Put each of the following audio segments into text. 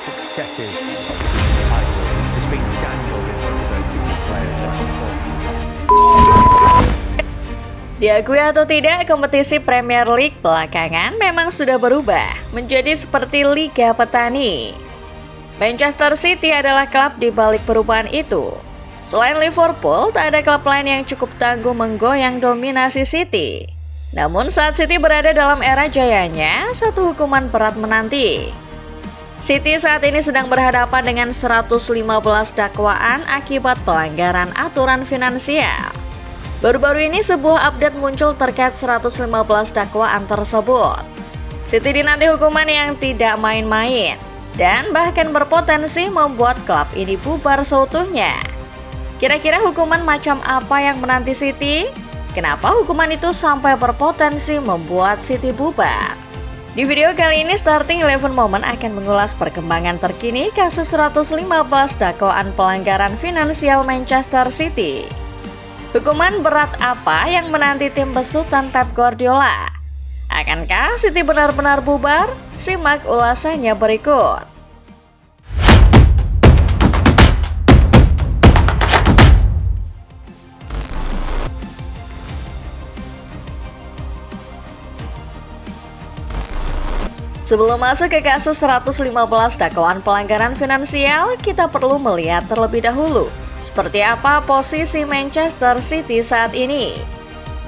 successive titles. He's just been dangled in front of those City players. Diakui atau tidak, kompetisi Premier League belakangan memang sudah berubah menjadi seperti Liga Petani. Manchester City adalah klub di balik perubahan itu. Selain Liverpool, tak ada klub lain yang cukup tangguh menggoyang dominasi City. Namun saat City berada dalam era jayanya, satu hukuman berat menanti. City saat ini sedang berhadapan dengan 115 dakwaan akibat pelanggaran aturan finansial. Baru-baru ini sebuah update muncul terkait 115 dakwaan tersebut. City dinanti hukuman yang tidak main-main dan bahkan berpotensi membuat klub ini bubar seutuhnya. Kira-kira hukuman macam apa yang menanti City? Kenapa hukuman itu sampai berpotensi membuat City bubar? Di video kali ini Starting 11 Moment akan mengulas perkembangan terkini kasus 115 dakwaan pelanggaran finansial Manchester City. Hukuman berat apa yang menanti tim besutan Pep Guardiola? Akankah City benar-benar bubar? Simak ulasannya berikut. Sebelum masuk ke kasus 115 dakwaan pelanggaran finansial, kita perlu melihat terlebih dahulu seperti apa posisi Manchester City saat ini.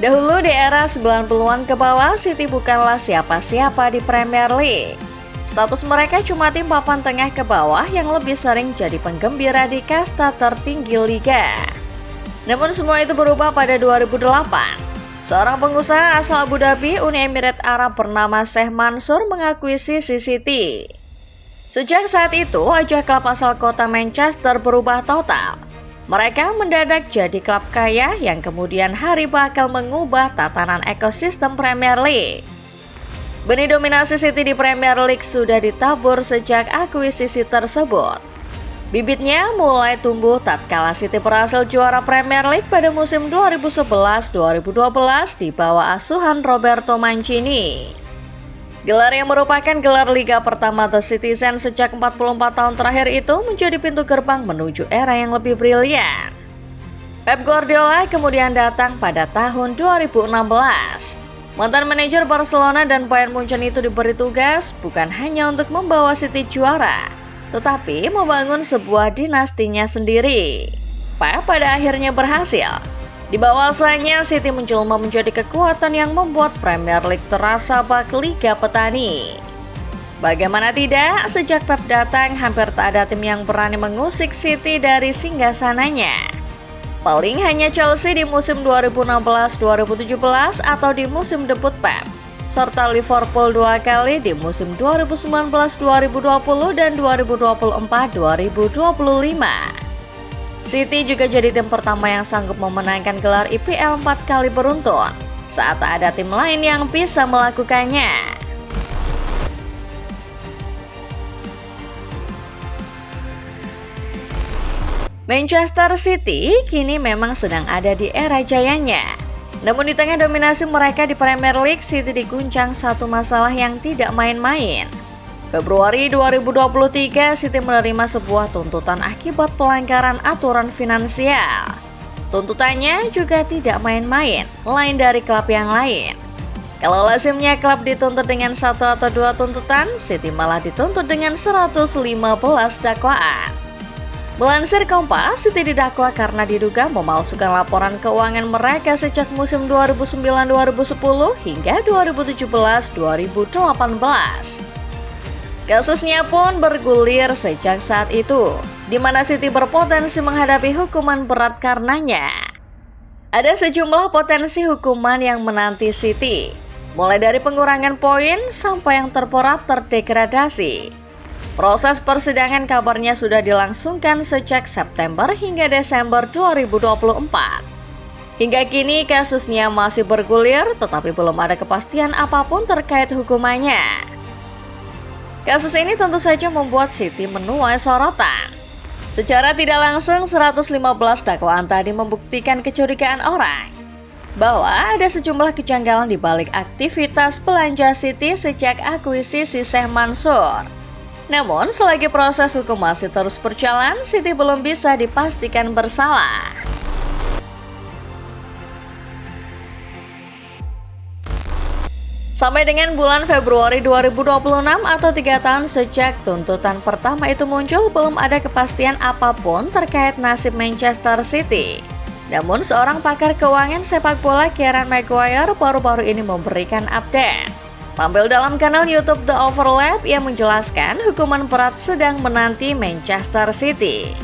Dahulu di era 90-an ke bawah, City bukanlah siapa-siapa di Premier League. Status mereka cuma tim papan tengah ke bawah yang lebih sering jadi penggembira di kasta tertinggi Liga. Namun semua itu berubah pada 2008. Seorang pengusaha asal Abu Dhabi, Uni Emirat Arab bernama Sheikh Mansour mengakuisisi City. Sejak saat itu, wajah klub asal kota Manchester berubah total. Mereka mendadak jadi klub kaya yang kemudian hari bakal mengubah tatanan ekosistem Premier League. Benih dominasi City di Premier League sudah ditabur sejak akuisisi tersebut. Bibitnya mulai tumbuh tatkala City berhasil juara Premier League pada musim 2011-2012 di bawah asuhan Roberto Mancini. Gelar yang merupakan gelar liga pertama The Citizen sejak 44 tahun terakhir itu menjadi pintu gerbang menuju era yang lebih brilian. Pep Guardiola kemudian datang pada tahun 2016. Mantan manajer Barcelona dan Bayern Munchen itu diberi tugas bukan hanya untuk membawa City juara, tetapi membangun sebuah dinastinya sendiri. Pep pada akhirnya berhasil. Di bawahnya, City menjelma menjadi kekuatan yang membuat Premier League terasa bak Liga Petani. Bagaimana tidak, sejak Pep datang, hampir tak ada tim yang berani mengusik City dari singgasananya. Paling hanya Chelsea di musim 2016-2017 atau di musim debut Pep, serta Liverpool 2 kali di musim 2019-2020 dan 2024-2025. City juga jadi tim pertama yang sanggup memenangkan gelar IPL 4 kali beruntun, saat tak ada tim lain yang bisa melakukannya. Manchester City kini memang sedang ada di era jayanya. Namun di tengah dominasi mereka di Premier League, City diguncang satu masalah yang tidak main-main. Februari 2023, City menerima sebuah tuntutan akibat pelanggaran aturan finansial. Tuntutannya juga tidak main-main, lain dari klub yang lain. Kalau lazimnya klub dituntut dengan satu atau dua tuntutan, City malah dituntut dengan 115 dakwaan. Melansir Kompas, City didakwa karena diduga memalsukan laporan keuangan mereka sejak musim 2009-2010 hingga 2017-2018. Kasusnya pun bergulir sejak saat itu, di mana City berpotensi menghadapi hukuman berat karenanya. Ada sejumlah potensi hukuman yang menanti City, mulai dari pengurangan poin sampai yang terporat terdegradasi. Proses persidangan kabarnya sudah dilangsungkan sejak September hingga Desember 2024. Hingga kini kasusnya masih bergulir, tetapi belum ada kepastian apapun terkait hukumannya. Kasus ini tentu saja membuat City menuai sorotan. Secara tidak langsung, 115 dakwaan tadi membuktikan kecurigaan orang bahwa ada sejumlah kejanggalan di balik aktivitas belanja City sejak akuisisi Sheikh Mansour. Namun, selagi proses hukum masih terus berjalan, Siti belum bisa dipastikan bersalah. Sampai dengan bulan Februari 2026 atau 3 tahun sejak tuntutan pertama itu muncul, belum ada kepastian apapun terkait nasib Manchester City. Namun, seorang pakar keuangan sepak bola Kieran Maguire baru-baru ini memberikan update. Tampil dalam kanal YouTube The Overlap, ia menjelaskan hukuman berat sedang menanti Manchester City.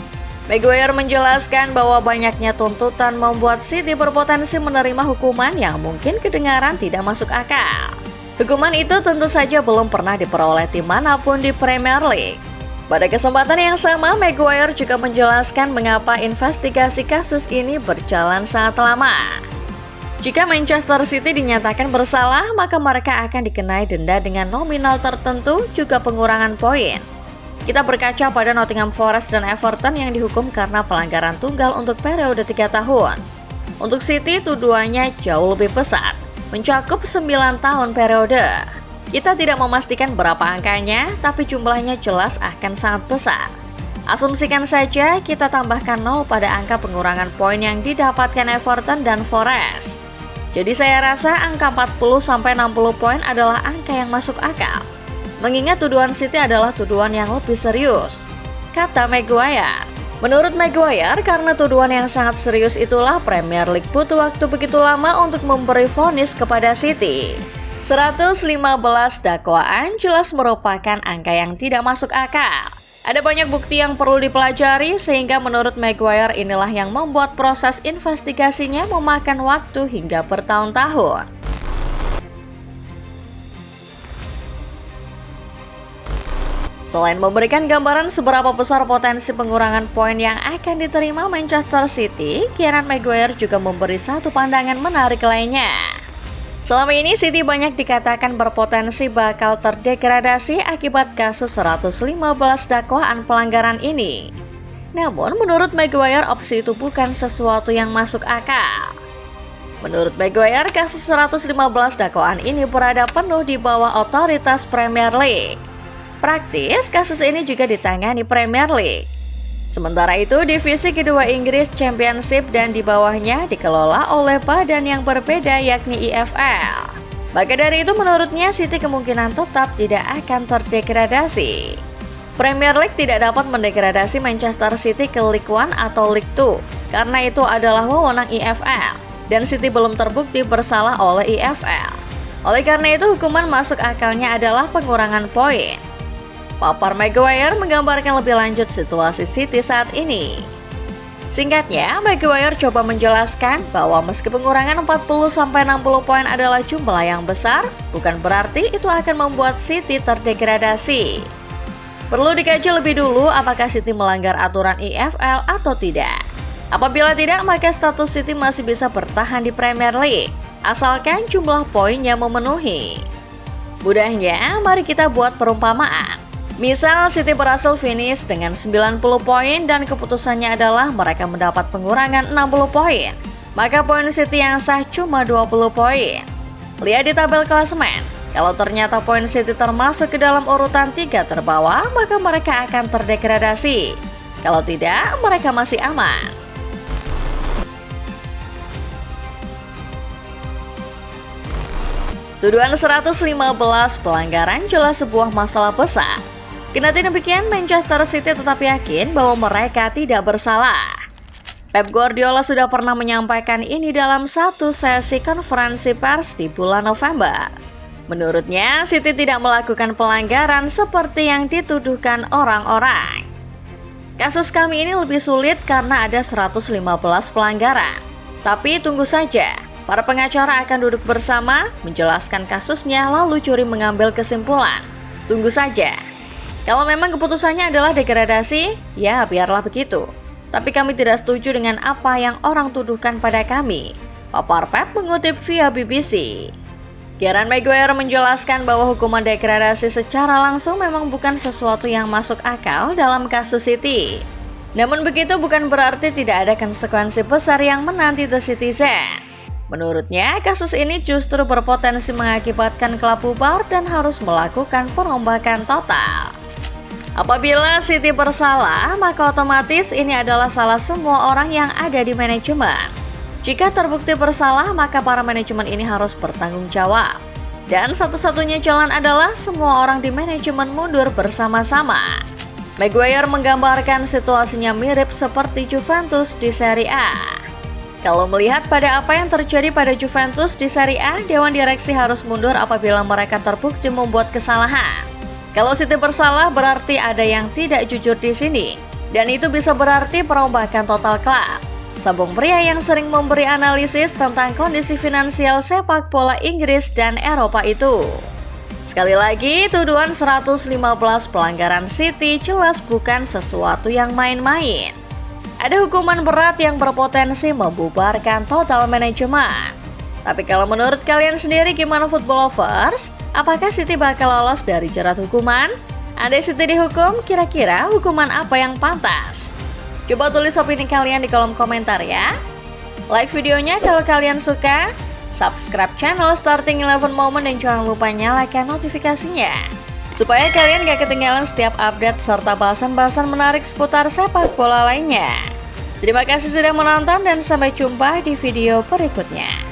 Maguire menjelaskan bahwa banyaknya tuntutan membuat City berpotensi menerima hukuman yang mungkin kedengaran tidak masuk akal. Hukuman itu tentu saja belum pernah diperoleh tim manapun di Premier League. Pada kesempatan yang sama, Maguire juga menjelaskan mengapa investigasi kasus ini berjalan sangat lama. Jika Manchester City dinyatakan bersalah, maka mereka akan dikenai denda dengan nominal tertentu, juga pengurangan poin. Kita berkaca pada Nottingham Forest dan Everton yang dihukum karena pelanggaran tunggal untuk periode 3 tahun. Untuk City, tuduhannya jauh lebih besar, mencakup 9 tahun periode. Kita tidak memastikan berapa angkanya, tapi jumlahnya jelas akan sangat besar. Asumsikan saja kita tambahkan 0 pada angka pengurangan poin yang didapatkan Everton dan Forest. Jadi saya rasa angka 40-60 poin adalah angka yang masuk akal. Mengingat tuduhan City adalah tuduhan yang lebih serius, kata Maguire. Menurut Maguire, karena tuduhan yang sangat serius itulah Premier League butuh waktu begitu lama untuk memberi vonis kepada City. 115 dakwaan jelas merupakan angka yang tidak masuk akal. Ada banyak bukti yang perlu dipelajari, sehingga menurut Maguire inilah yang membuat proses investigasinya memakan waktu hingga bertahun-tahun. Selain memberikan gambaran seberapa besar potensi pengurangan poin yang akan diterima Manchester City, Kieran Maguire juga memberi satu pandangan menarik lainnya. Selama ini City banyak dikatakan berpotensi bakal terdegradasi akibat kasus 115 dakwaan pelanggaran ini. Namun menurut Maguire opsi itu bukan sesuatu yang masuk akal. Menurut Maguire, kasus 115 dakwaan ini berada penuh di bawah otoritas Premier League. Praktis, kasus ini juga ditangani Premier League. Sementara itu, divisi kedua Inggris Championship dan di bawahnya dikelola oleh badan yang berbeda, yakni EFL. Maka dari itu menurutnya City kemungkinan tetap tidak akan terdegradasi. Premier League tidak dapat mendegradasi Manchester City ke League One atau League Two, karena itu adalah wewenang EFL, dan City belum terbukti bersalah oleh EFL. Oleh karena itu hukuman masuk akalnya adalah pengurangan poin. Papar Maguire menggambarkan lebih lanjut situasi City saat ini. Singkatnya, Maguire coba menjelaskan bahwa meski pengurangan 40-60 poin adalah jumlah yang besar, bukan berarti itu akan membuat City terdegradasi. Perlu dikaji lebih dulu apakah City melanggar aturan EFL atau tidak. Apabila tidak, maka status City masih bisa bertahan di Premier League, asalkan jumlah poinnya memenuhi. Mudahnya, mari kita buat perumpamaan. Misal City berhasil finish dengan 90 poin dan keputusannya adalah mereka mendapat pengurangan 60 poin. Maka poin City yang sah cuma 20 poin. Lihat di tabel klasemen. Kalau ternyata poin City termasuk ke dalam urutan 3 terbawah, maka mereka akan terdegradasi. Kalau tidak, mereka masih aman. Tuduhan 115 pelanggaran jelas sebuah masalah besar. Kendati demikian, Manchester City tetap yakin bahwa mereka tidak bersalah. Pep Guardiola sudah pernah menyampaikan ini dalam satu sesi konferensi pers di bulan November. Menurutnya, City tidak melakukan pelanggaran seperti yang dituduhkan orang-orang. Kasus kami ini lebih sulit karena ada 115 pelanggaran. Tapi tunggu saja, para pengacara akan duduk bersama, menjelaskan kasusnya lalu juri mengambil kesimpulan. Tunggu saja. Kalau memang keputusannya adalah degradasi, ya biarlah begitu. Tapi kami tidak setuju dengan apa yang orang tuduhkan pada kami, papar Pep mengutip via BBC. Kieran Maguire menjelaskan bahwa hukuman degradasi secara langsung memang bukan sesuatu yang masuk akal dalam kasus City. Namun begitu bukan berarti tidak ada konsekuensi besar yang menanti The Citizen. Menurutnya, kasus ini justru berpotensi mengakibatkan klub bubar dan harus melakukan perombakan total. Apabila City bersalah, maka otomatis ini adalah salah semua orang yang ada di manajemen. Jika terbukti bersalah, maka para manajemen ini harus bertanggung jawab. Dan satu-satunya jalan adalah semua orang di manajemen mundur bersama-sama. Maguire menggambarkan situasinya mirip seperti Juventus di Serie A. Kalau melihat pada apa yang terjadi pada Juventus di Serie A, Dewan Direksi harus mundur apabila mereka terbukti membuat kesalahan. Kalau City bersalah berarti ada yang tidak jujur di sini, dan itu bisa berarti perombakan total klub. Sambung pria yang sering memberi analisis tentang kondisi finansial sepak bola Inggris dan Eropa itu. Sekali lagi, tuduhan 115 pelanggaran City jelas bukan sesuatu yang main-main. Ada hukuman berat yang berpotensi membubarkan total manajemen. Tapi kalau menurut kalian sendiri gimana football lovers? Apakah City bakal lolos dari jerat hukuman? Andai City dihukum, kira-kira hukuman apa yang pantas? Coba tulis opini kalian di kolom komentar ya. Like videonya kalau kalian suka, subscribe channel Starting 11 Moment dan jangan lupa nyalakan notifikasinya. Supaya kalian gak ketinggalan setiap update serta bahasan-bahasan menarik seputar sepak bola lainnya. Terima kasih sudah menonton dan sampai jumpa di video berikutnya.